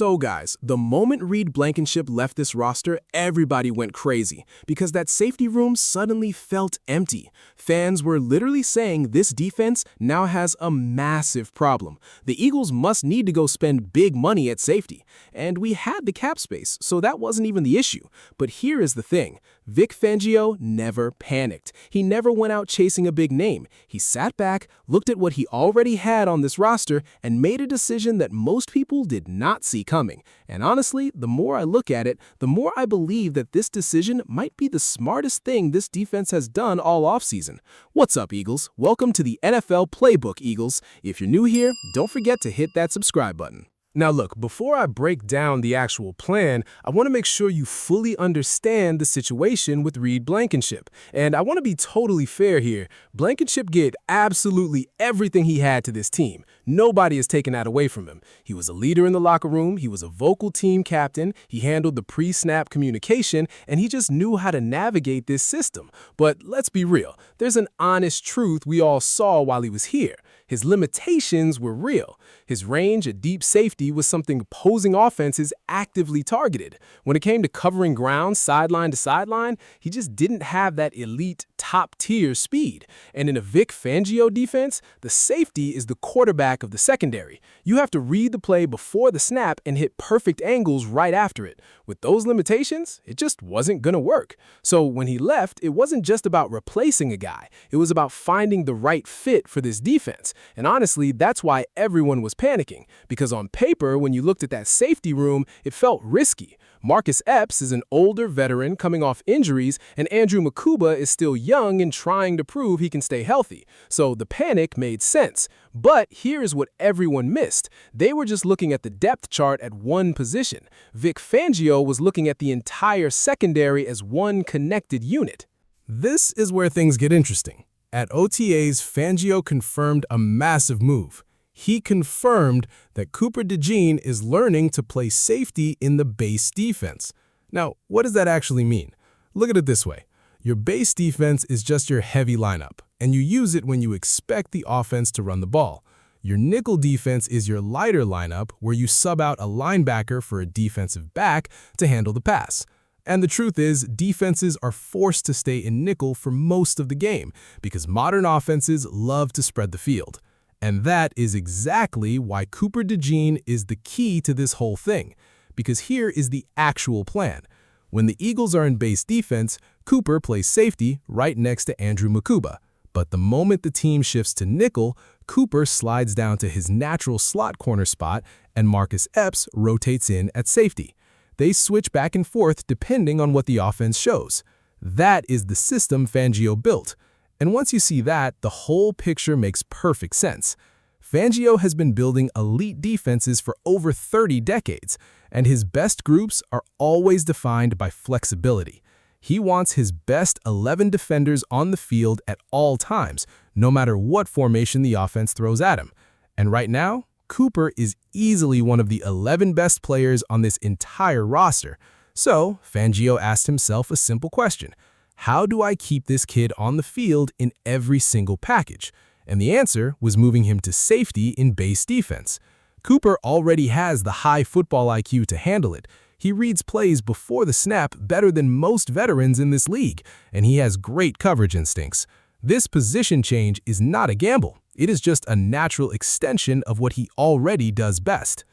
So guys, the moment Reed Blankenship left this roster, everybody went crazy because that safety room suddenly felt empty. Fans were literally saying this defense now has a massive problem. The Eagles must need to go spend big money at safety. And we had the cap space, so that wasn't even the issue. But here is the thing. Vic Fangio never panicked. He never went out chasing a big name. He sat back, looked at what he already had on this roster, and made a decision that most people did not see coming. And honestly, the more I look at it, the more I believe that this decision might be the smartest thing this defense has done all offseason. What's up, Eagles? Welcome to the NFL Playbook, Eagles. If you're new here, don't forget to hit that subscribe button. Now look, before I break down the actual plan, I want to make sure you fully understand the situation with Reed Blankenship. And I want to be totally fair here. Blankenship gave absolutely everything he had to this team. Nobody has taken that away from him. He was a leader in the locker room, he was a vocal team captain, he handled the pre-snap communication, and he just knew how to navigate this system. But let's be real, there's an honest truth we all saw while he was here. His limitations were real. His range at deep safety was something opposing offenses actively targeted. When it came to covering ground sideline to sideline, he just didn't have that elite top-tier speed. And in a Vic Fangio defense, the safety is the quarterback of the secondary. You have to read the play before the snap and hit perfect angles right after it. With those limitations, it just wasn't going to work. So when he left, it wasn't just about replacing a guy. It was about finding the right fit for this defense. And honestly, that's why everyone was panicking, because on paper, when you looked at that safety room, it felt risky. Marcus Epps is an older veteran coming off injuries, and Andrew Mukuba is still young and trying to prove he can stay healthy. So the panic made sense. But here's what everyone missed. They were just looking at the depth chart at one position. Vic Fangio was looking at the entire secondary as one connected unit. This is where things get interesting. At OTAs, Fangio confirmed a massive move. He confirmed that Cooper DeJean is learning to play safety in the base defense. Now, what does that actually mean? Look at it this way. Your base defense is just your heavy lineup, and you use it when you expect the offense to run the ball. Your nickel defense is your lighter lineup where you sub out a linebacker for a defensive back to handle the pass. And the truth is, defenses are forced to stay in nickel for most of the game because modern offenses love to spread the field. And that is exactly why Cooper DeJean is the key to this whole thing, because here is the actual plan. When the Eagles are in base defense, Cooper plays safety right next to Andrew Mukuba. But the moment the team shifts to nickel, Cooper slides down to his natural slot corner spot and Marcus Epps rotates in at safety. They switch back and forth depending on what the offense shows. That is the system Fangio built. And once you see that, the whole picture makes perfect sense. Fangio has been building elite defenses for over 30 decades, and his best groups are always defined by flexibility. He wants his best 11 defenders on the field at all times, no matter what formation the offense throws at him. And right now, Cooper is easily one of the 11 best players on this entire roster. So, Fangio asked himself a simple question. How do I keep this kid on the field in every single package? And the answer was moving him to safety in base defense. Cooper already has the high football IQ to handle it. He reads plays before the snap better than most veterans in this league, and he has great coverage instincts. This position change is not a gamble. It is just a natural extension of what he already does best.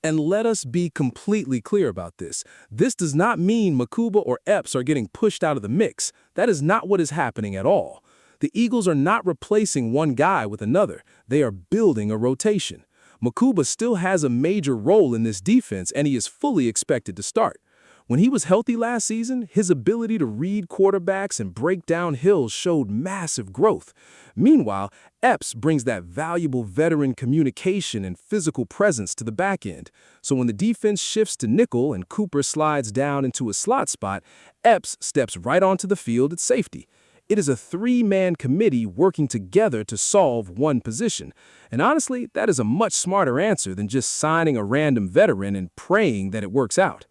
And let us be completely clear about this. This does not mean Mukuba or Epps are getting pushed out of the mix. That is not what is happening at all. The Eagles are not replacing one guy with another. They are building a rotation. Mukuba still has a major role in this defense, and he is fully expected to start. When he was healthy last season, his ability to read quarterbacks and break down hills showed massive growth. Meanwhile, Epps brings that valuable veteran communication and physical presence to the back end. So when the defense shifts to nickel and Cooper slides down into a slot spot, Epps steps right onto the field at safety. It is a three-man committee working together to solve one position. And honestly, that is a much smarter answer than just signing a random veteran and praying that it works out.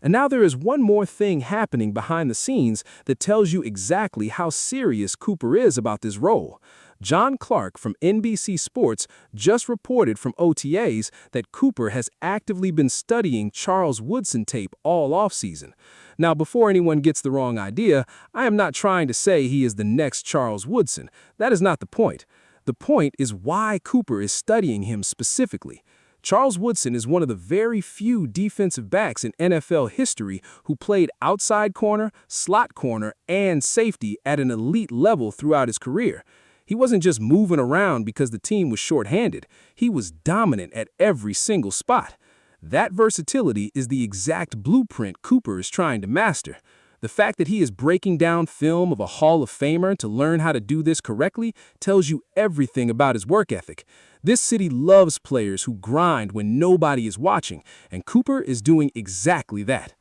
And now there is one more thing happening behind the scenes that tells you exactly how serious Cooper is about this role. John Clark from NBC Sports just reported from OTAs that Cooper has actively been studying Charles Woodson tape all offseason. Now, before anyone gets the wrong idea, I am not trying to say he is the next Charles Woodson. That is not the point. The point is why Cooper is studying him specifically. Charles Woodson is one of the very few defensive backs in NFL history who played outside corner, slot corner, and safety at an elite level throughout his career. He wasn't just moving around because the team was shorthanded. He was dominant at every single spot. That versatility is the exact blueprint Cooper is trying to master. The fact that he is breaking down film of a Hall of Famer to learn how to do this correctly tells you everything about his work ethic. This city loves players who grind when nobody is watching, and Cooper is doing exactly that.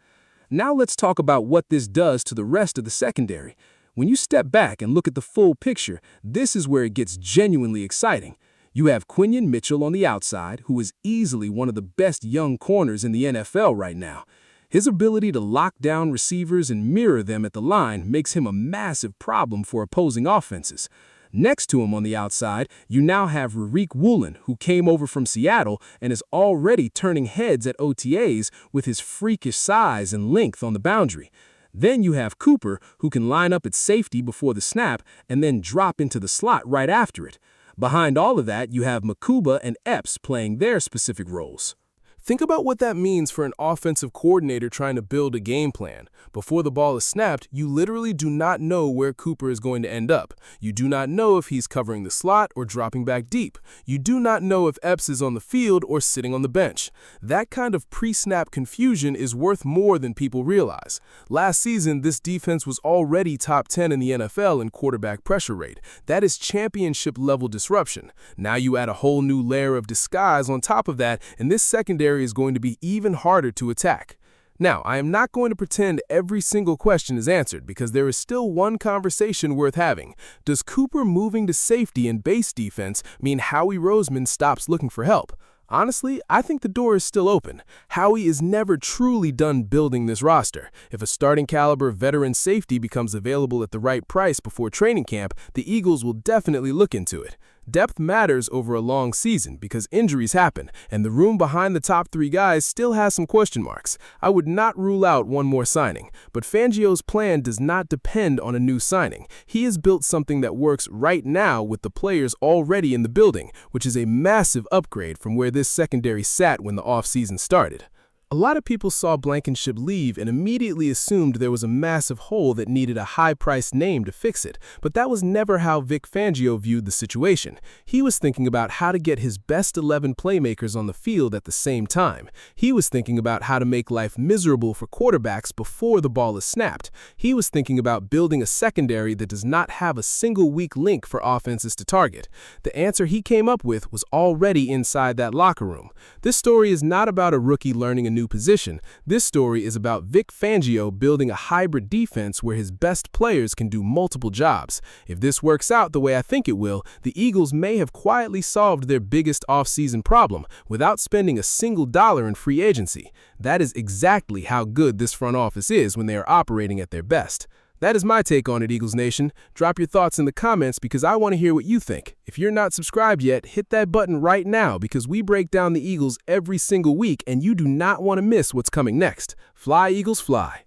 Now let's talk about what this does to the rest of the secondary. When you step back and look at the full picture, this is where it gets genuinely exciting. You have Quinyon Mitchell on the outside, who is easily one of the best young corners in the NFL right now. His ability to lock down receivers and mirror them at the line makes him a massive problem for opposing offenses. Next to him on the outside, you now have Riq Woolen, who came over from Seattle and is already turning heads at OTAs with his freakish size and length on the boundary. Then you have Cooper, who can line up at safety before the snap and then drop into the slot right after it. Behind all of that, you have Mukuba and Epps playing their specific roles. Think about what that means for an offensive coordinator trying to build a game plan. Before the ball is snapped, you literally do not know where Cooper is going to end up. You do not know if he's covering the slot or dropping back deep. You do not know if Epps is on the field or sitting on the bench. That kind of pre-snap confusion is worth more than people realize. Last season, this defense was already top 10 in the NFL in quarterback pressure rate. That is championship-level disruption. Now you add a whole new layer of disguise on top of that, and this secondary is going to be even harder to attack. Now, I am not going to pretend every single question is answered because there is still one conversation worth having. Does Cooper moving to safety in base defense mean Howie Roseman stops looking for help? Honestly, I think the door is still open. Howie is never truly done building this roster. If a starting caliber veteran safety becomes available at the right price before training camp, the Eagles will definitely look into it. Depth matters over a long season because injuries happen, and the room behind the top three guys still has some question marks. I would not rule out one more signing, but Fangio's plan does not depend on a new signing. He has built something that works right now with the players already in the building, which is a massive upgrade from where this secondary sat when the offseason started. A lot of people saw Blankenship leave and immediately assumed there was a massive hole that needed a high-priced name to fix it, but that was never how Vic Fangio viewed the situation. He was thinking about how to get his best 11 playmakers on the field at the same time. He was thinking about how to make life miserable for quarterbacks before the ball is snapped. He was thinking about building a secondary that does not have a single weak link for offenses to target. The answer he came up with was already inside that locker room. This story is not about a rookie learning a new position. This story is about Vic Fangio building a hybrid defense where his best players can do multiple jobs. If this works out the way I think it will, the Eagles may have quietly solved their biggest offseason problem without spending a single dollar in free agency. That is exactly how good this front office is when they are operating at their best. That is my take on it, Eagles Nation. Drop your thoughts in the comments because I want to hear what you think. If you're not subscribed yet, hit that button right now because we break down the Eagles every single week and you do not want to miss what's coming next. Fly, Eagles, fly.